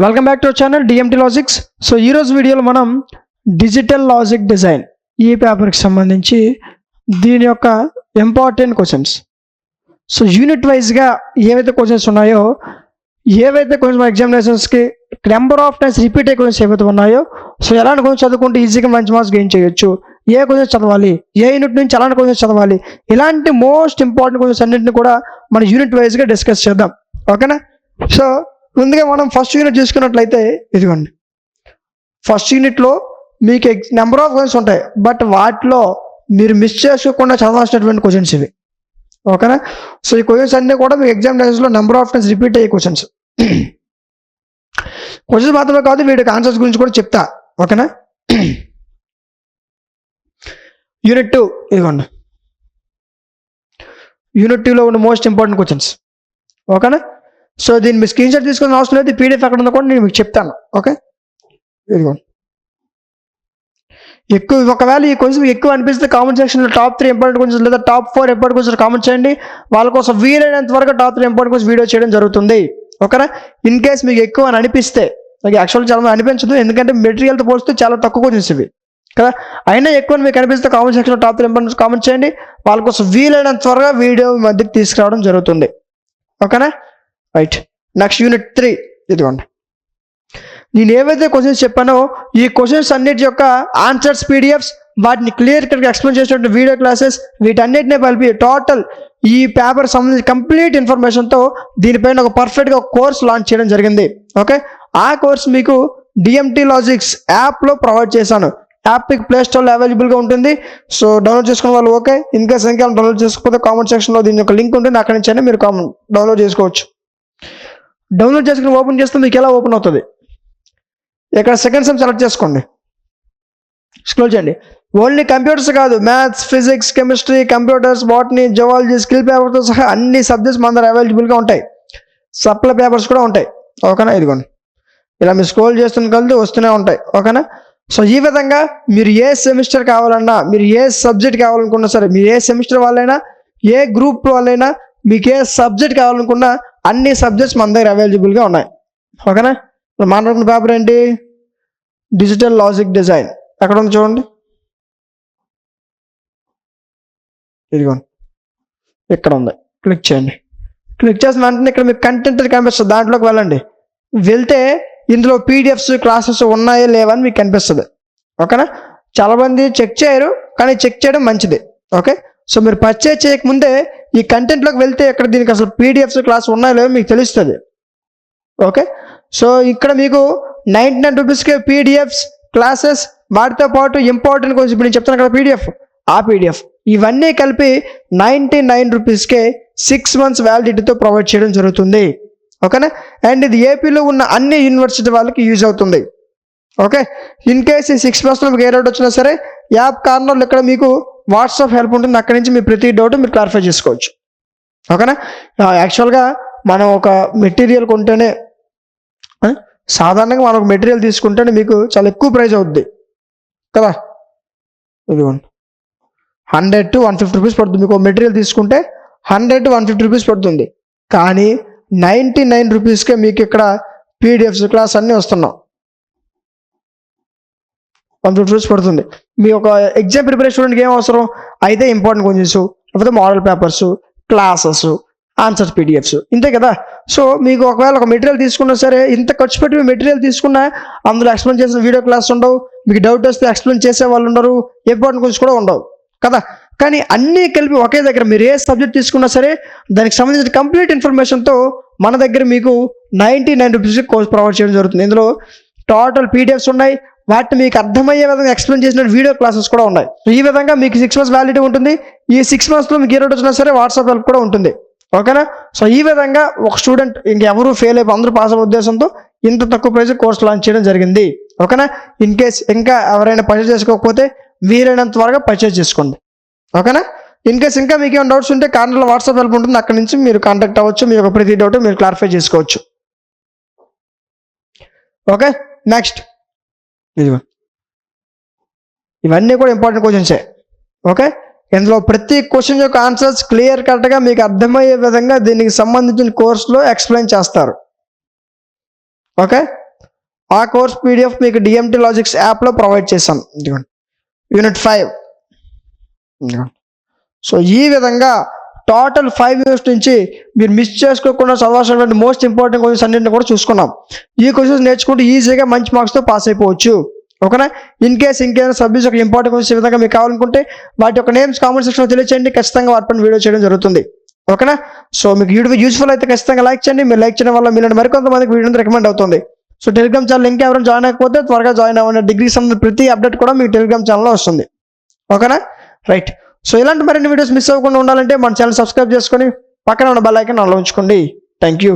Welcome back to our channel DMT logics. So ఈరోజు వీడియోలో మనం డిజిటల్ లాజిక్ డిజైన్ ఈ పేపర్కి సంబంధించి దీని యొక్క ఇంపార్టెంట్ క్వశ్చన్స్, సో యూనిట్ వైజ్గా ఏవైతే క్వశ్చన్స్ ఉన్నాయో, ఏవైతే కొంచెం ఎగ్జామినేషన్స్కి నెంబర్ ఆఫ్ టైమ్స్ రిపీట్ అయ్యే క్వశ్చన్స్ ఏవైతే ఉన్నాయో, సో ఎలాంటి క్వశ్చన్స్ చదువుకుంటే ఈజీగా మంచి మార్క్స్ గెయిన్ చేయొచ్చు, ఏ క్వశ్చన్స్ చదవాలి, ఏ యూనిట్ నుంచి ఎలాంటి క్వశ్చన్స్ చదవాలి, ఇలాంటి మోస్ట్ ఇంపార్టెంట్ క్వశ్చన్స్ అన్నింటిని కూడా మన యూనిట్ వైజ్గా డిస్కస్ చేద్దాం. ఓకేనా? సో ముందుగా మనం ఫస్ట్ యూనిట్ చూసుకున్నట్లయితే ఇదిగోండి, ఫస్ట్ యూనిట్లో మీకు నెంబర్ ఆఫ్ క్వశ్చన్స్ ఉంటాయి, బట్ వాటిలో మీరు మిస్ చేసుకోకుండా చదవాల్సినటువంటి క్వశ్చన్స్ ఇవి. ఓకేనా? సో ఈ క్వశ్చన్స్ అన్నీ కూడా మీకు ఎగ్జామినేషన్లో నెంబర్ ఆఫ్ టైమ్స్ రిపీట్ అయ్యే క్వశ్చన్స్. క్వశ్చన్స్ మాత్రమే కాదు, వీటికి ఆన్సర్స్ గురించి కూడా చెప్తా. ఓకేనా? యూనిట్ 2 ఇదిగోండి, యూనిట్ 2లో ఉన్న మోస్ట్ ఇంపార్టెంట్ క్వశ్చన్స్. ఓకేనా? సో దీన్ని మీ స్క్రీన్ షాట్ తీసుకుని అవసరం లేదు, పీడిఎఫ్ ఎక్కడ ఉందో కూడా నేను మీకు చెప్తాను. ఓకే, ఇదిగోండి. ఒకవేళ ఈ క్వశ్చన్ ఎక్కువ అనిపిస్తే కామెంట్ సెక్షన్లో టాప్ 3 ఇంపార్టెంట్ క్వశ్చన్స్ లేదా టాప్ 4 ఇంపార్టెంట్ క్వశ్చన్స్ కామెంట్ చేయండి. వాళ్ళ కోసం వీలైనంత వరకు టాప్ 3 ఇంపార్టెంట్ క్వశ్చన్స్ వీడియో చేయడం జరుగుతుంది. ఓకేనా? ఇన్ కేస్ మీకు ఎక్కువ అని అనిపిస్తే, నాకు యాక్చువల్గా చాలా అనిపించదు, ఎందుకంటే మెటీరియల్తో పోలిస్తే చాలా తక్కువ క్వశ్చన్స్ ఇవి కదా. అయినా ఎక్కువ మీకు అనిపిస్తే కామెంట్ సెక్షన్లో టాప్ 3 ఇంపార్టెంట్ కామెంట్ చేయండి. వాళ్ళ కోసం వీలైనంత త్వరగా వీడియో మధ్యకి తీసుకురావడం జరుగుతుంది. ఓకేనా? రైట్. నెక్స్ట్ యూనిట్ 3 ఇదిగోండి, నేను ఏవైతే క్వశ్చన్స్ చెప్పానో ఈ క్వశ్చన్స్ అన్నిటి యొక్క ఆన్సర్స్ పీడిఎఫ్స్, వాటిని క్లియర్ కట్గా ఎక్స్ప్లెయిన్ చేసినటువంటి వీడియో క్లాసెస్, వీటన్నిటిని కలిపి టోటల్ ఈ పేపర్ సంబంధించి కంప్లీట్ ఇన్ఫర్మేషన్తో దీనిపైన ఒక పర్ఫెక్ట్గా కోర్స్ లాంచ్ చేయడం జరిగింది. ఓకే, ఆ కోర్స్ మీకు డిఎంటీ లాజిక్స్ యాప్లో ప్రొవైడ్ చేశాను. యాప్ మీకు ప్లే స్టోర్లో అవైలబుల్గా ఉంటుంది. సో డౌన్లోడ్ చేసుకునే వాళ్ళు ఓకే, ఇంకా డౌన్లోడ్ చేసుకోకపోతే కామెంట్ సెక్షన్లో దీని యొక్క లింక్ ఉంటుంది, అక్కడి నుంచి అయినా మీరు డౌన్లోడ్ చేసుకోవచ్చు. డౌన్లోడ్ చేసుకుని ఓపెన్ చేస్తే మీకు ఎలా ఓపెన్ అవుతుంది, ఇక్కడ సెకండ్ సెమ్ సెలెక్ట్ చేసుకోండి, స్క్రోల్ చేయండి. ఓన్లీ కంప్యూటర్స్ కాదు, maths, physics, chemistry, computers, botany, zoology, skill పేపర్తో సహా అన్ని సబ్జెక్ట్స్ మన దగ్గర అవైలబుల్గా ఉంటాయి. సప్లై పేపర్స్ కూడా ఉంటాయి. ఓకేనా? ఇదిగోండి, ఇలా మీరు స్క్రోల్ చేస్తున్న కలిసి వస్తూనే ఉంటాయి. ఓకేనా? సో ఈ విధంగా మీరు ఏ సెమిస్టర్ కావాలన్నా, మీరు ఏ సబ్జెక్ట్ కావాలనుకున్నా సరే, మీరు ఏ సెమిస్టర్ వాళ్ళైనా, ఏ గ్రూప్ వాళ్ళైనా, మీకు ఏ సబ్జెక్ట్ కావాలనుకున్నా అన్ని సబ్జెక్ట్స్ మన దగ్గర అవైలబుల్గా ఉన్నాయి. ఓకేనా? మాట్లాడుకున్న పేపర్ ఏంటి? Digital logic design. ఎక్కడ ఉంది చూడండి, ఇదిగోండి ఇక్కడ ఉంది. క్లిక్ చేయండి. క్లిక్ చేసిన వెంటనే ఇక్కడ మీకు కంటెంట్ కనిపిస్తుంది, దాంట్లోకి వెళ్ళండి. వెళ్తే ఇందులో పీడిఎఫ్స్ క్లాసెస్ ఉన్నాయో లేవని మీకు కనిపిస్తుంది. ఓకేనా? చాలామంది చెక్ చేయరు, కానీ చెక్ చేయడం మంచిది. ఓకే, సో మీరు పర్చేజ్ చేయకముందే ఈ కంటెంట్లోకి వెళ్తే ఇక్కడ దీనికి అసలు పీడిఎఫ్స్ క్లాస్ ఉన్నాయో లేవో మీకు తెలుస్తుంది. ఓకే, సో ఇక్కడ మీకు 99 రూపీస్కే పీడిఎఫ్స్ క్లాసెస్, వాటితో పాటు ఇంపార్టెంట్ కొంచెం ఇప్పుడు నేను చెప్తాను కదా పీడిఎఫ్, ఆ పీడిఎఫ్ ఇవన్నీ కలిపి 99 రూపీస్కే 6 months వ్యాలిడిటీతో ప్రొవైడ్ చేయడం జరుగుతుంది. ఓకేనా? అండ్ ఇది ఏపీలో ఉన్న అన్ని యూనివర్సిటీ వాళ్ళకి యూజ్ అవుతుంది. ఓకే, ఇన్ కేస్ ఈ 6 monthsలో మీకు ఏ డౌట్ వచ్చినా సరే యాప్ కార్నర్లో ఇక్కడ మీకు వాట్సాప్ హెల్ప్ ఉంటుంది, అక్కడి నుంచి మీ ప్రతి డౌట్ మీరు క్లారిఫై చేసుకోవచ్చు. ఓకేనా? యాక్చువల్గా మనం ఒక మెటీరియల్ కొంటేనే, సాధారణంగా మనం ఒక మెటీరియల్ తీసుకుంటేనే మీకు చాలా ఎక్కువ ప్రైస్ అవుద్ది కదా. ఇదిగోండి, 100 to 150 రూపీస్ పడుతుంది. మీకు మెటీరియల్ తీసుకుంటే 100 to 150 రూపీస్ పడుతుంది. కానీ 99 రూపీస్కే మీకు ఇక్కడ పీడిఎఫ్స్ క్లాస్ అన్నీ వస్తున్నాం. 150 రూపీస్ పడుతుంది. మీ ఒక ఎగ్జామ్ ప్రిపరేషన్ స్టూడెంట్కి ఏం అవసరం అయితే ఇంపార్టెంట్ క్వశ్చన్స్, లేకపోతే model papers, classes, answers PDFs, ఇంతే కదా. సో మీకు ఒకవేళ ఒక మెటీరియల్ తీసుకున్నా సరే, ఇంత ఖర్చు పెట్టి మెటీరియల్ తీసుకున్నా అందులో ఎక్స్ప్లెయిన్ చేసిన వీడియో క్లాస్ ఉండవు, మీకు డౌట్ వస్తే ఎక్స్ప్లెయిన్ చేసే వాళ్ళు ఉండరు, ఇంపార్టెంట్ క్వశ్చన్స్ కూడా ఉండవు కదా. కానీ అన్నీ కలిపి ఒకే దగ్గర మీరు ఏ సబ్జెక్ట్ తీసుకున్నా సరే దానికి సంబంధించిన కంప్లీట్ ఇన్ఫర్మేషన్తో మన దగ్గర మీకు 99 రూపీస్కి కోర్స్ ప్రొవైడ్ చేయడం జరుగుతుంది. ఇందులో టోటల్ పీడిఎఫ్స్ ఉన్నాయి, వాటిని మీకు అర్థమయ్యే విధంగా ఎక్స్ప్లెయిన్ చేసిన వీడియో క్లాసెస్ కూడా ఉన్నాయి. ఈ విధంగా మీకు 6 months వ్యాలిడిటీ ఉంటుంది. ఈ 6 monthsలో మీకు ఏ డౌట్ వచ్చినా సరే వాట్సాప్ హెల్ప్ కూడా ఉంటుంది. ఓకేనా? సో ఈ విధంగా ఒక స్టూడెంట్ ఇంకెవరు ఫెయిల్ అయిపోయి అందరూ పాస్ అయ్యే ఉద్దేశంతో ఇంత తక్కువ ప్రైస్ కోర్స్ లాంచ్ చేయడం జరిగింది. ఓకేనా? ఇన్ కేస్ ఇంకా ఎవరైనా పర్చేజ్ చేసుకోకపోతే వీలైనంత త్వరగా పర్చేజ్ చేసుకోండి. ఓకేనా? ఇన్ కేస్ ఇంకా మీకు ఏమైనా డౌట్స్ ఉంటే కార్నర్లో వాట్సాప్ హెల్ప్ ఉంటుంది, అక్కడి నుంచి మీరు కాంటాక్ట్ అవ్వచ్చు, మీ యొక్క ప్రతి డౌట్ మీరు క్లారిఫై చేసుకోవచ్చు. ఓకే, నెక్స్ట్ ఇదిగో ఇవన్నీ కూడా ఇంపార్టెంట్ క్వశ్చన్సే. ఓకే, ఇందులో ప్రతి క్వశ్చన్ యొక్క ఆన్సర్స్ క్లియర్ కట్గా మీకు అర్థమయ్యే విధంగా దీనికి సంబంధించిన కోర్సులో ఎక్స్ప్లెయిన్ చేస్తారు. ఓకే, ఆ కోర్స్ పీడిఎఫ్ మీకు డిఎంటీ లాజిక్స్ యాప్లో ప్రొవైడ్ చేశాను. ఇదిగోండి యూనిట్ 5. సో ఈ విధంగా టోటల్ 5 యూనిట్స్ నుంచి మీరు మిస్ చేసుకోకుండా చదవాల్సినటువంటి మోస్ట్ ఇంపార్టెంట్ క్వశ్చన్స్ అన్నింటిని కూడా చూసుకున్నాం. ఈ క్వశ్చన్స్ నేర్చుకుంటే ఈజీగా మంచి మార్క్స్తో పాస్ అయిపోవచ్చు. ఓకేనా? ఇన్ కేస్ ఇంకేదైనా సబ్జెక్ట్స్ ఒక ఇంపార్టెంట్ క్వశ్చన్స్ ఈ విధంగా మీకు కావాలనుకుంటే వాటి యొక్క నేమ్స్ కామెంట్ సెక్షన్లో తెలియచేయండి. ఖచ్చితంగా వాటిపైన వీడియో చేయడం జరుగుతుంది. ఓకేనా? సో మీకు వీడియో యూస్ఫుల్ అయితే ఖచ్చితంగా లైక్ చేయండి. మీరు లైక్ చేయడం వల్ల మీలాంటి మరికొంతమందికి వీడియో రికమెండ్ అవుతుంది. సో టెలిగ్రామ్ ఛానల్ ఇంకా ఎవరైనా జాయిన్ అయిపోతే త్వరగా జాయిన్ అవ్వండి. డిగ్రీ సంబంధించిన ప్రతి అప్డేట్ కూడా మీకు టెలిగ్రామ్ ఛానల్లో వస్తుంది. ఓకేనా? రైట్. సో ఇలాంటి మరిన్ని వీడియోస్ మిస్ అవ్వకుండా ఉండాలంటే మన ఛానల్ సబ్స్క్రైబ్ చేసుకొని పక్కన ఉన్న బెల్ ఐకాన్ ఆన్లో ఉంచుకోండి. Thank you.